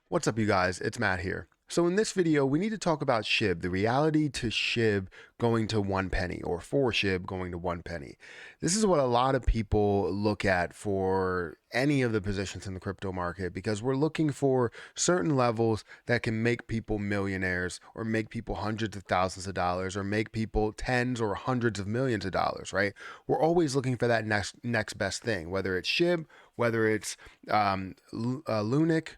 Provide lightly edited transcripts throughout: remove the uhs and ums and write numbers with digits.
What's up, you guys? It's Matt here. So in this video, we need to talk about SHIB, the reality to SHIB going to 1 penny, or for SHIB going to 1 penny. This is what a lot of people look at for any of the positions in the crypto market, because we're looking for certain levels that can make people millionaires, or make people hundreds of thousands of dollars, or make people tens or hundreds of millions of dollars, right? We're always looking for that next best thing, whether it's SHIB, whether it's Lunic,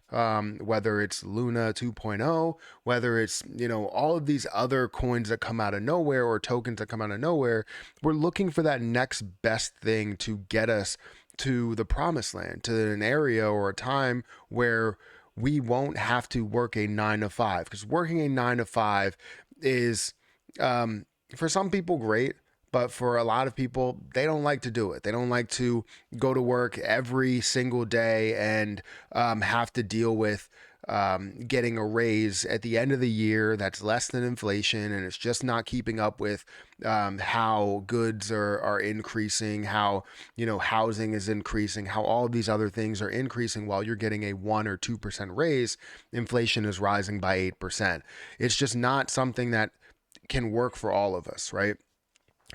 whether it's Luna 2.0, whether it's, all of these other coins that come out of nowhere, or tokens that come out of nowhere. We're looking for that next best thing to get us to the promised land, to an area or a time where we won't have to work a 9 to 5. Because working a 9 to 5 is, for some people, great. But for a lot of people, they don't like to do it. They don't like to go to work every single day and have to deal with getting a raise at the end of the year that's less than inflation, and it's just not keeping up with how goods are increasing, how housing is increasing, how all of these other things are increasing while you're getting a 1 or 2% raise. Inflation is rising by 8%. It's just not something that can work for all of us, right?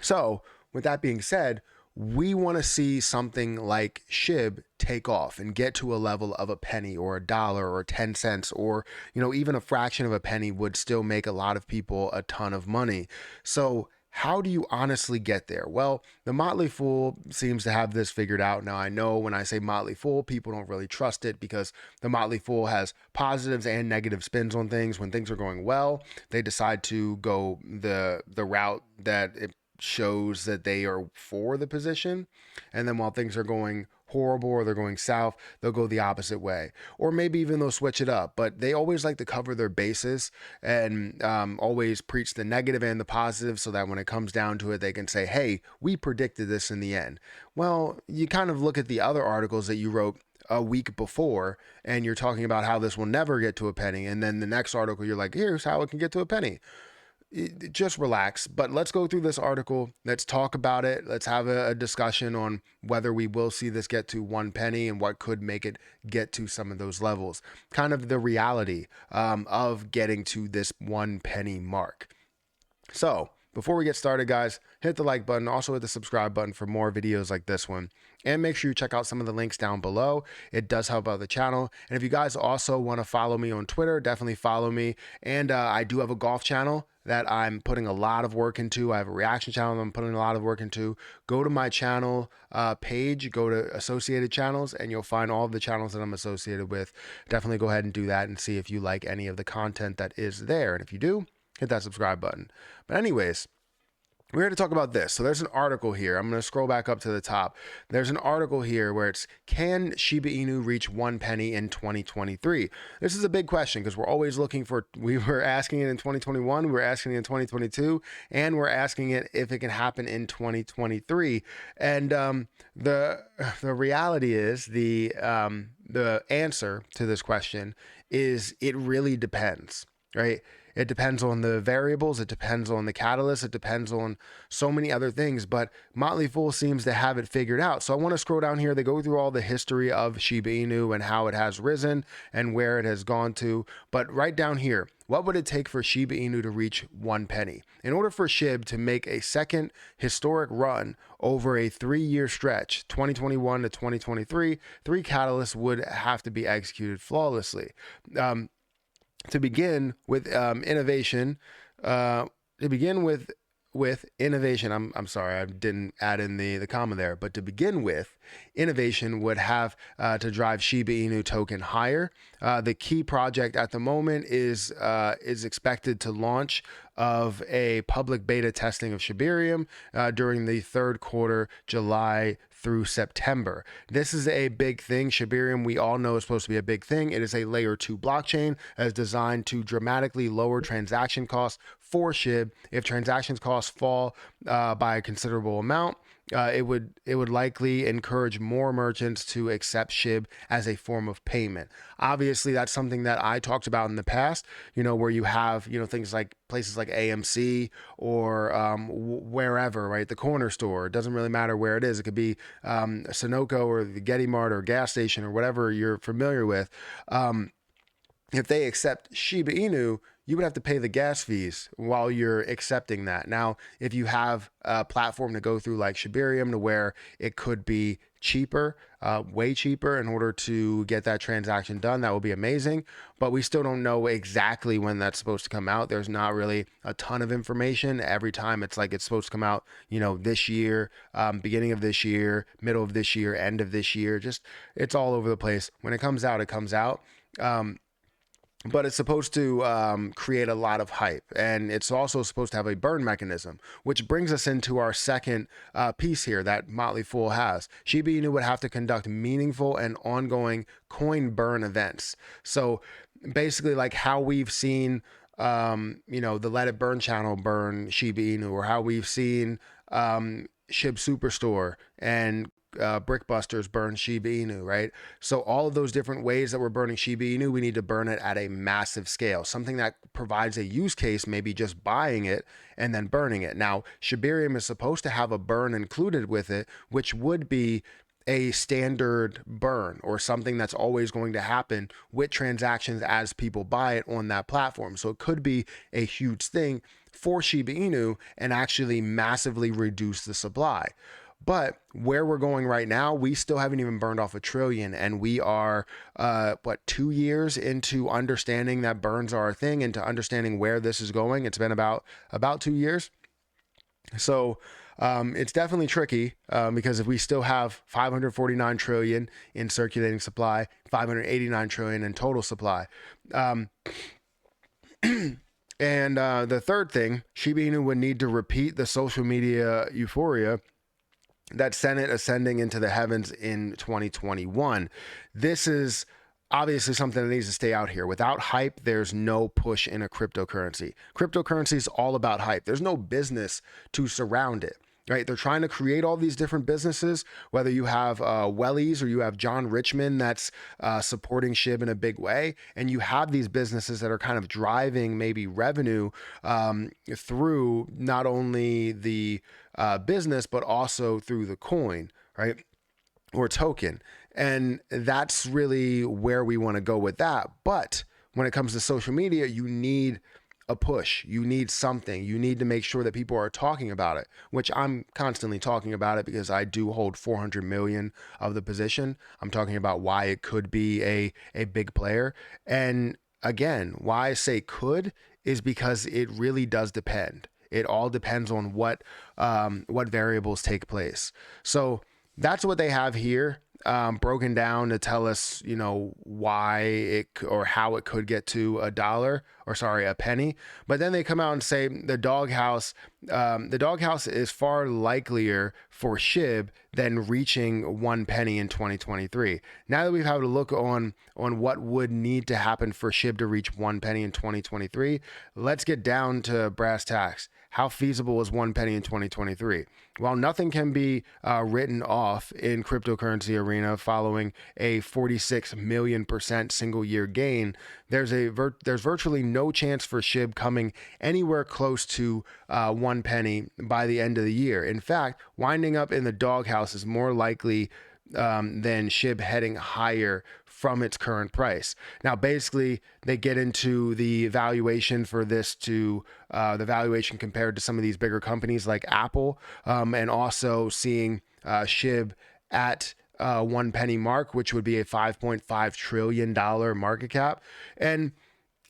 So, with that being said, we want to see something like SHIB take off and get to a level of a penny or a dollar or 10 cents, or, even a fraction of a penny would still make a lot of people a ton of money. So, how do you honestly get there? Well, the Motley Fool seems to have this figured out. Now, I know when I say Motley Fool, people don't really trust it, because the Motley Fool has positives and negative spins on things. When things are going well, they decide to go the route that it shows that they are for the position, and then while things are going horrible or they're going south, they'll go the opposite way, or maybe even they'll switch it up. But they always like to cover their bases and always preach the negative and the positive, so that when it comes down to it, they can say, hey, we predicted this in the end. Well, you kind of look at the other articles that you wrote a week before, and you're talking about how this will never get to a penny, and then the next article you're like, here's how it can get to a penny. Just relax. But let's go through this article. Let's talk about it. Let's have a discussion on whether we will see this get to 1 penny, and what could make it get to some of those levels. Kind of the reality of getting to this 1 penny mark. So, before we get started, guys, hit the like button, also hit the subscribe button for more videos like this one. And make sure you check out some of the links down below. It does help out the channel. And if you guys also want to follow me on Twitter, definitely follow me. And I do have a golf channel that I'm putting a lot of work into. I have a reaction channel that I'm putting a lot of work into. Go to my channel page, go to associated channels, and you'll find all of the channels that I'm associated with. Definitely go ahead and do that and see if you like any of the content that is there. And if you do, hit that subscribe button. But anyways, we're here to talk about this. So there's an article here. I'm going to scroll back up to the top. There's an article here where it's, can Shiba Inu reach 1 penny in 2023? This is a big question, because we're always looking for, we were asking it in 2021, we were asking it in 2022, and we're asking it if it can happen in 2023. And the reality is, the answer to this question is, it really depends, right? It depends on the variables. It depends on the catalyst. It depends on so many other things. But Motley Fool seems to have it figured out. So I want to scroll down here. They go through all the history of Shiba Inu and how it has risen and where it has gone to. But right down here, what would it take for Shiba Inu to reach 1 penny? In order for SHIB to make a second historic run over a 3-year stretch, 2021 to 2023, 3 catalysts would have to be executed flawlessly. To begin with innovation, I'm sorry, I didn't add in the comma there, but to begin with, innovation would have to drive Shiba Inu token higher. The key project at the moment is expected to launch of a public beta testing of Shibarium during the third quarter, July through September. This is a big thing. Shibarium, we all know, is supposed to be a big thing. It is a layer 2 blockchain that is designed to dramatically lower transaction costs for SHIB. If transaction costs fall by a considerable amount, it would likely encourage more merchants to accept SHIB as a form of payment. Obviously, that's something that I talked about in the past, where you have, things like places like AMC or wherever, right? The corner store. It doesn't really matter where it is. It could be Sunoco or the Getty Mart or gas station or whatever you're familiar with. if they accept Shiba Inu, you would have to pay the gas fees while you're accepting that. Now, if you have a platform to go through like Shibarium to where it could be cheaper, way cheaper in order to get that transaction done, that would be amazing. But we still don't know exactly when that's supposed to come out. There's not really a ton of information. Every time it's like it's supposed to come out, this year, beginning of this year, middle of this year, end of this year. Just it's all over the place. When it comes out, it comes out. But it's supposed to create a lot of hype, and it's also supposed to have a burn mechanism, which brings us into our second piece here that Motley Fool has. Shiba Inu would have to conduct meaningful and ongoing coin burn events. So basically, like how we've seen, the Let It Burn channel burn Shiba Inu, or how we've seen SHIB Superstore and Brickbusters burn Shiba Inu, right? So all of those different ways that we're burning Shiba Inu, we need to burn it at a massive scale, something that provides a use case, maybe just buying it and then burning it. Now, Shibarium is supposed to have a burn included with it, which would be a standard burn or something that's always going to happen with transactions as people buy it on that platform. So it could be a huge thing for Shiba Inu and actually massively reduce the supply. But where we're going right now, we still haven't even burned off 1 trillion, and we are 2 years into understanding that burns are a thing, and to understanding where this is going. It's been about 2 years. So it's definitely tricky because if we still have 549 trillion in circulating supply, 589 trillion in total supply. And the third thing, Shiba Inu would need to repeat the social media euphoria that sent it ascending into the heavens in 2021. This is obviously something that needs to stay out here. Without hype, there's no push in a cryptocurrency. Cryptocurrency is all about hype. There's no business to surround it. Right, they're trying to create all these different businesses, whether you have Wellies or you have John Richmond that's supporting SHIB in a big way, and you have these businesses that are kind of driving maybe revenue through not only the business, but also through the coin, right, or token. And that's really where we want to go with that. But when it comes to social media, you need a push. You need something. You need to make sure that people are talking about it, which I'm constantly talking about it because I do hold 400 million of the position. I'm talking about why it could be a big player. And again, why I say could is because it really does depend. It all depends on what variables take place. So that's what they have here. Broken down to tell us, why it or how it could get to a penny. But then they come out and say the doghouse is far likelier for SHIB than reaching 1 penny in 2023. Now that we've had a look on what would need to happen for SHIB to reach 1 penny in 2023, let's get down to brass tacks. How feasible is 1 penny in 2023? While nothing can be written off in cryptocurrency arena following a 46 million% single year gain, there's virtually no chance for SHIB coming anywhere close to 1 penny by the end of the year. In fact, winding up in the doghouse is more likely than SHIB heading higher from its current price. Now, basically, they get into the valuation for this to the valuation compared to some of these bigger companies like Apple, and also seeing SHIB at 1 penny mark, which would be a $5.5 trillion market cap. And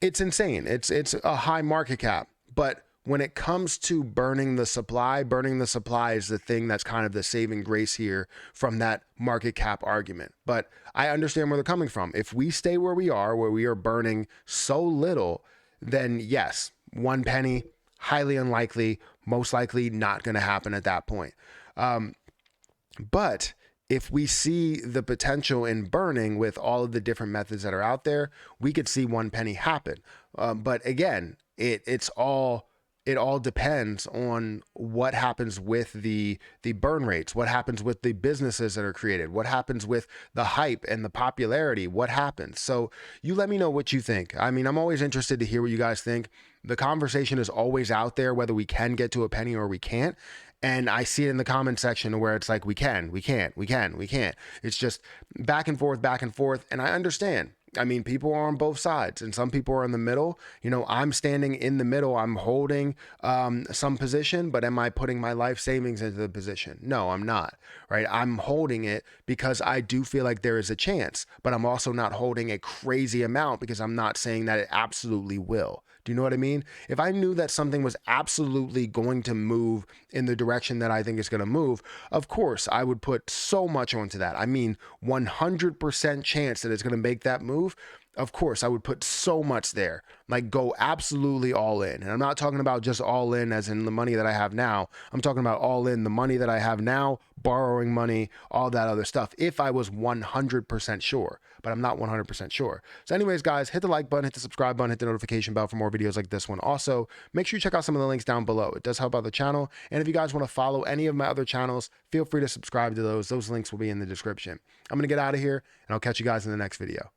it's insane. It's a high market cap, but when it comes to burning the supply is the thing that's kind of the saving grace here from that market cap argument. But I understand where they're coming from. If we stay where we are burning so little, then yes, 1 penny, highly unlikely, most likely not going to happen at that point. But if we see the potential in burning with all of the different methods that are out there, we could see 1 penny happen. But again, it all depends on what happens with the burn rates, what happens with the businesses that are created, what happens with the hype and the popularity, what happens. So you let me know what you think. I mean, I'm always interested to hear what you guys think. The conversation is always out there, whether we can get to a penny or we can't. And I see it in the comment section where it's like, we can't. It's just back and forth. And I understand. I mean, people are on both sides and some people are in the middle. You know, I'm standing in the middle. I'm holding some position, but am I putting my life savings into the position? No, I'm not, right? I'm holding it because I do feel like there is a chance, but I'm also not holding a crazy amount because I'm not saying that it absolutely will. Do you know what I mean? If I knew that something was absolutely going to move in the direction that I think it's going to move, of course, I would put so much onto that. I mean, 100% chance that it's going to make that move. Of course, I would put so much there, like go absolutely all in. And I'm not talking about just all in as in the money that I have now. I'm talking about all in the money that I have now, borrowing money, all that other stuff, if I was 100% sure, but I'm not 100% sure. So anyways, guys, hit the like button, hit the subscribe button, hit the notification bell for more videos like this one. Also, make sure you check out some of the links down below. It does help out the channel. And if you guys want to follow any of my other channels, feel free to subscribe to those. Those links will be in the description. I'm going to get out of here and I'll catch you guys in the next video.